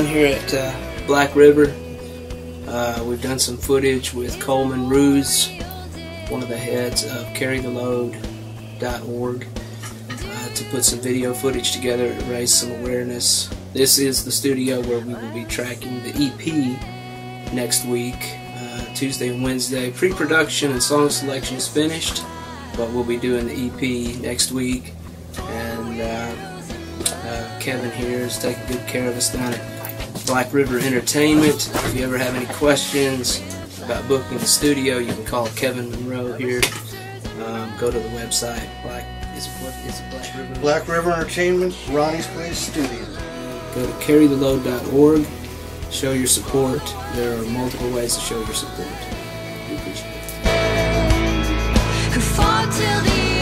down here at Black River. We've done some footage with Coleman-Bgv, one of the heads of CarryTheLoad.org, to put some video footage together to raise some awareness. This is the studio where we will be tracking the EP next week, Tuesday and Wednesday. Pre-production and song selection is finished, but we'll be doing the EP next week. And Kevin here is taking good care of us down at Black River Entertainment. If you ever have any questions about booking the studio, you can call Kevin Monroe here. Go to the website. Black River Entertainment, Ronnie's Place Studio. Go to CarryTheLoad.org. Show your support. There are multiple ways to show your support. We appreciate it. Who fought till the end,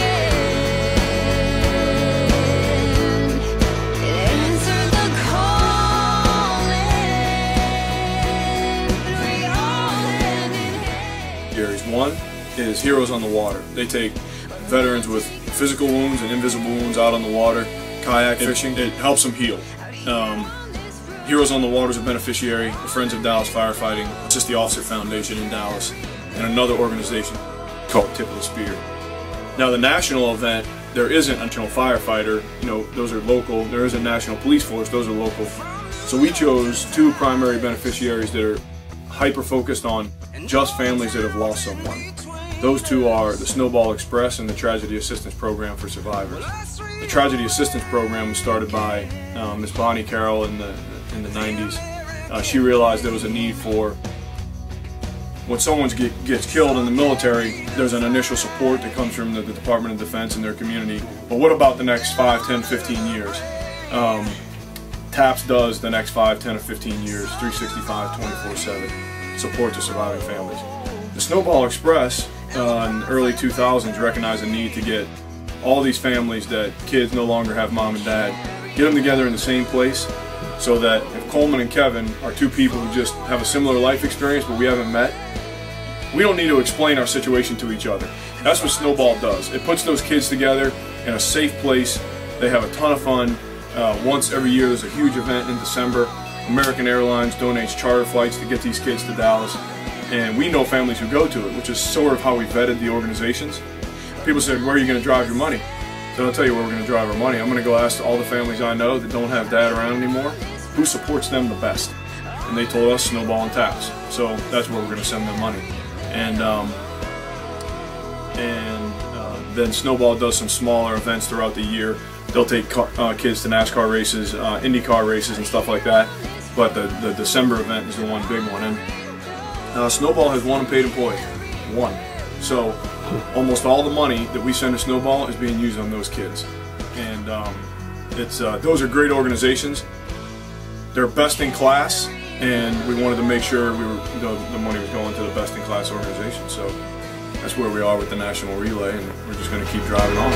answered the calling, we all hand in hand. Series 1 is Heroes on the Water. They take veterans with physical wounds and invisible wounds out on the water, kayak fishing. It helps them heal. Heroes on the Water is a beneficiary of Friends of Dallas Firefighting. It's just the Officer Foundation in Dallas, and another organization called Tip of the Spear. Now the national event, there isn't a national firefighter, those are local. There is a national police force, those are local. So we chose two primary beneficiaries that are hyper-focused on just families that have lost someone. Those two are the Snowball Express and the Tragedy Assistance Program for Survivors. The Tragedy Assistance Program was started by Miss Bonnie Carroll in the 90s. She realized there was a need for, when someone gets killed in the military, there's an initial support that comes from the Department of Defense and their community. But what about the next 5, 10, 15 years? TAPS does the next 5, 10, or 15 years, 365, 24/7, support to surviving families. The Snowball Express in the early 2000s recognized a need to get all these families that kids no longer have mom and dad, get them together in the same place, so that if Coleman and Kevin are two people who just have a similar life experience but we haven't met, we don't need to explain our situation to each other. That's what Snowball does. It puts those kids together in a safe place. They have a ton of fun. Once every year there's a huge event in December. American Airlines donates charter flights to get these kids to Dallas. And we know families who go to it, which is sort of how we vetted the organizations. People said, where are you going to drive your money? So I'll tell you where we're going to drive our money. I'm going to go ask all the families I know that don't have dad around anymore, who supports them the best. And they told us Snowball and TAPS. So that's where we're going to send them money. And then Snowball does some smaller events throughout the year. They'll take kids to NASCAR races, IndyCar races and stuff like that. But the December event is the one big one. And Snowball has one paid employee. One. So almost all the money that we send to Snowball is being used on those kids. And those are great organizations. They're best in class, and we wanted to make sure the money was going to the best in class organization. So that's where we are with the national relay, and we're just going to keep driving on.